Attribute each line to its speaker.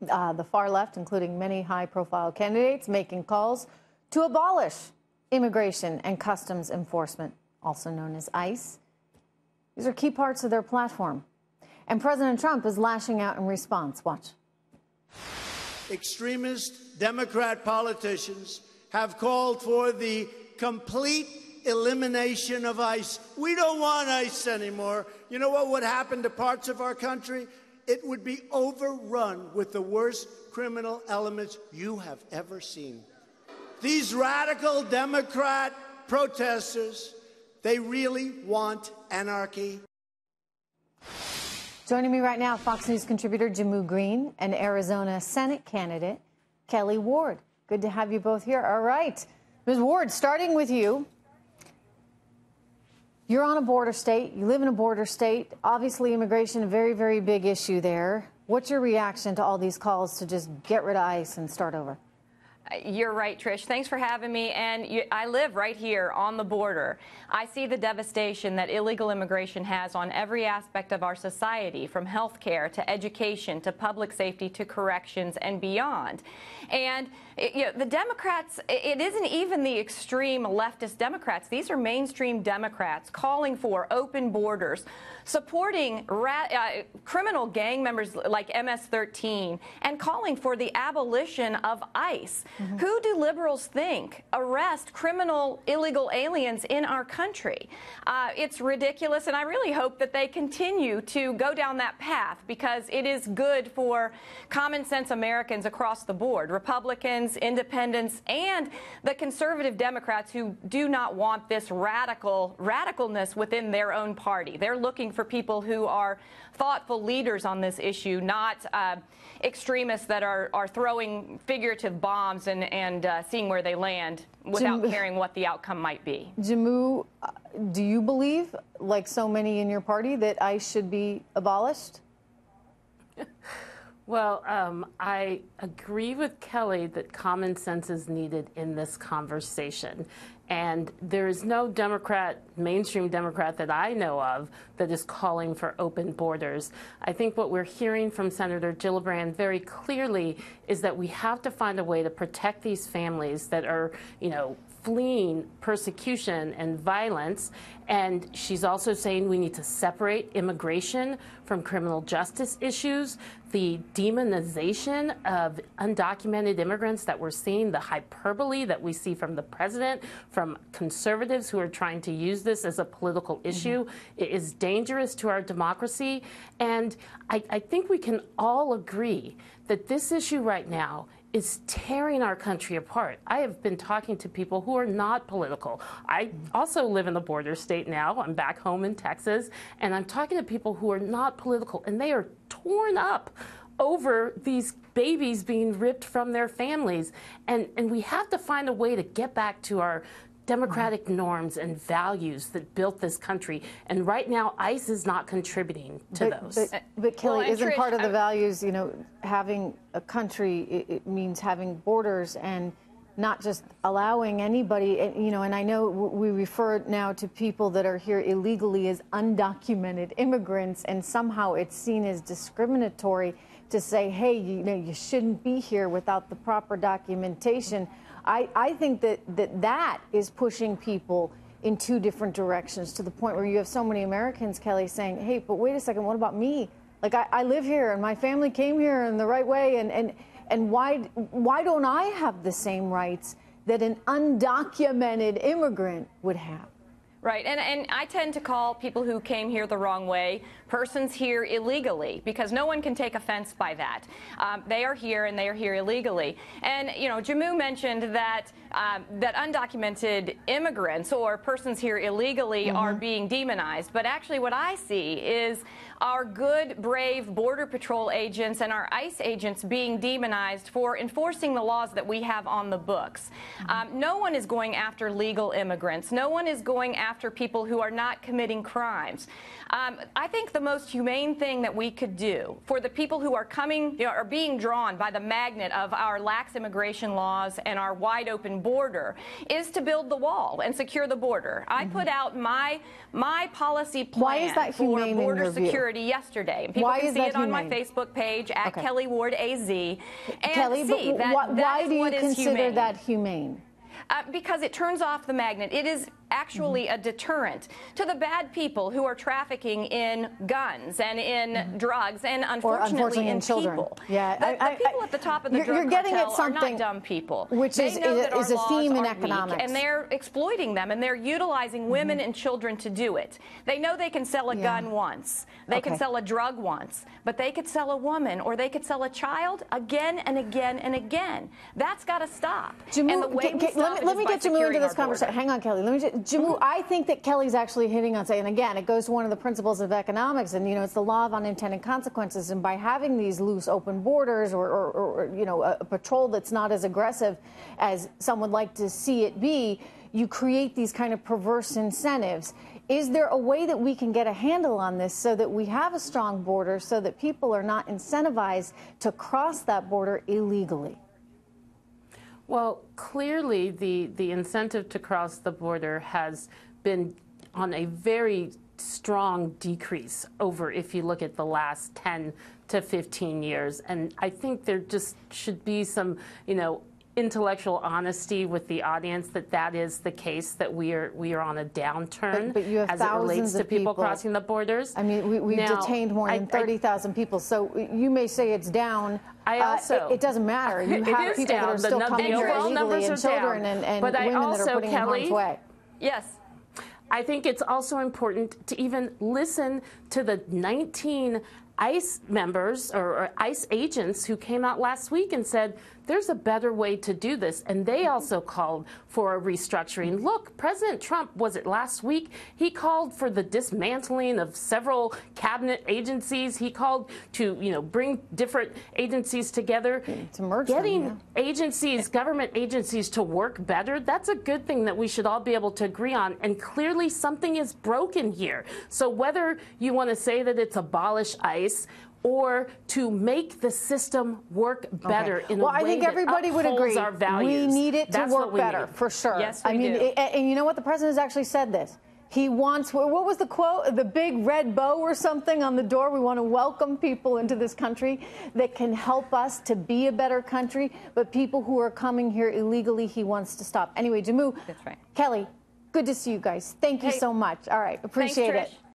Speaker 1: The far left, including many high-profile candidates, making calls to abolish immigration and customs enforcement, also known as ICE. These are key parts of their platform. And President Trump is lashing out in response. Watch.
Speaker 2: Extremist Democrat politicians have called for the complete elimination of ICE. We don't want ICE anymore. You know what would happen to parts of our country? It would be overrun with the worst criminal elements you have ever seen. These radical Democrat protesters, they really want anarchy.
Speaker 1: Joining me right now, Fox News contributor Jehmu Greene and Arizona Senate candidate Kelli Ward. Good to have you both here. All right. Ms. Ward, starting with you. You're on a border state. You live in a border state. Obviously, immigration, a very, very big issue there. What's your reaction to all these calls to just get rid of ICE and start over?
Speaker 3: You're right, Trish. Thanks for having me. And I live right here on the border. I see the devastation that illegal immigration has on every aspect of our society, from health care to education to public safety to corrections and beyond. And the Democrats, it isn't even the extreme leftist Democrats. These are mainstream Democrats calling for open borders, supporting criminal gang members like MS-13, and calling for the abolition of ICE. Who do liberals think arrest criminal illegal aliens in our country? It's ridiculous, and I really hope that they continue to go down that path, because it is good for common sense Americans across the board, Republicans, independents, and the conservative Democrats who do not want this radicalness within their own party. They're looking for people who are thoughtful leaders on this issue, not extremists that are throwing figurative bombs and seeing where they land without caring what the outcome might be.
Speaker 1: Jehmu, do you believe, like so many in your party, that ICE should be abolished?
Speaker 4: Well, I agree with Kelli that common sense is needed in this conversation. And there is no Democrat, mainstream Democrat that I know of, that is calling for open borders. I think what we're hearing from Senator Gillibrand very clearly is that we have to find a way to protect these families that are, fleeing persecution and violence. And she's also saying we need to separate immigration from criminal justice issues, the demonization of undocumented immigrants that we're seeing, the hyperbole that we see from the president, from conservatives who are trying to use this as a political issue. It is dangerous to our democracy. And I think we can all agree that this issue right now is tearing our country apart. I have been talking to people who are not political. I also live in the border state now. I'm back home in Texas, and I'm talking to people who are not political, and they are torn up over these babies being ripped from their families. And we have to find a way to get back to our democratic norms and values that built this country. And right now, ICE is not contributing to those.
Speaker 1: But Kelli, isn't part of the values, having a country, it means having borders and not just allowing anybody, and I know we refer now to people that are here illegally as undocumented immigrants, and somehow it's seen as discriminatory to say, hey, you shouldn't be here without the proper documentation. I think that is pushing people in two different directions, to the point where you have so many Americans, Kelli, saying, hey, but wait a second, what about me? Like, I live here and my family came here in the right way, and why don't I have the same rights that an undocumented immigrant would have?
Speaker 3: Right, and I tend to call people who came here the wrong way persons here illegally, because no one can take offense by that. They are here, and they are here illegally. And Jehmu mentioned that that undocumented immigrants or persons here illegally are being demonized. But actually, what I see is our good, brave Border Patrol agents and our ICE agents being demonized for enforcing the laws that we have on the books. No one is going after legal immigrants. No one is going after people who are not committing crimes. I think the most humane thing that we could do for the people who are coming, are being drawn by the magnet of our lax immigration laws and our wide open border is to build the wall and secure the border. I put out my policy plan for border security yesterday. And people can see it on my Facebook page at Kelli Ward AZ. And
Speaker 1: Kelli,
Speaker 3: see
Speaker 1: but why do you consider that humane?
Speaker 3: Because it turns off the magnet. It is actually a deterrent to the bad people who are trafficking in guns and in drugs and unfortunately in
Speaker 1: children.
Speaker 3: People.
Speaker 1: Yeah,
Speaker 3: the people at the top of the drug cartel are not dumb people.
Speaker 1: Which is a theme in economics.
Speaker 3: And they're exploiting them, and they're utilizing women and children to do it. They know they can sell a gun once. They can sell a drug once. But they could sell a woman or they could sell a child again and again and again. That's got to stop.
Speaker 1: Jehmu, let me get Jehmu into this conversation. Hang on, Kelli. Jehmu, I think that Kelly's actually hitting on something. And again, it goes to one of the principles of economics, and it's the law of unintended consequences. And by having these loose, open borders, or a patrol that's not as aggressive as some would like to see it be, you create these kind of perverse incentives. Is there a way that we can get a handle on this so that we have a strong border, so that people are not incentivized to cross that border illegally?
Speaker 4: Well, clearly the incentive to cross the border has been on a very strong decrease over, if you look at the last 10 to 15 years. And I think there just should be some, intellectual honesty with the audience that is the case, that we are on a downturn
Speaker 1: but you have
Speaker 4: as it relates to people crossing the borders.
Speaker 1: I mean, we've detained more than 30,000 people, so you may say it's down. It doesn't matter. You have people that are still coming here illegally, and children and women that are putting in harm's way.
Speaker 3: Yes.
Speaker 4: I think it's also important to even listen to the 19 ICE members or ICE agents who came out last week and said there's a better way to do this. And they also called for a restructuring. Look, President Trump, was it last week? He called for the dismantling of several cabinet agencies. He called to, bring different agencies together.
Speaker 1: To merge
Speaker 4: Getting agencies, government agencies to work better, that's a good thing that we should all be able to agree on. And clearly something is broken here. So whether you want to say that it's abolish ICE or to make the system work better in a way
Speaker 1: I think everybody would agree.
Speaker 4: Our values.
Speaker 1: We need it to work better, for sure.
Speaker 3: Yes, we do.
Speaker 1: And you know what? The president has actually said this. He wants, what was the quote? The big red bow or something on the door. We want to welcome people into this country that can help us to be a better country. But people who are coming here illegally, he wants to stop. Anyway, Jehmu,
Speaker 3: that's right.
Speaker 1: Kelli, good to see you guys. Thank you so much. All right. Appreciate it.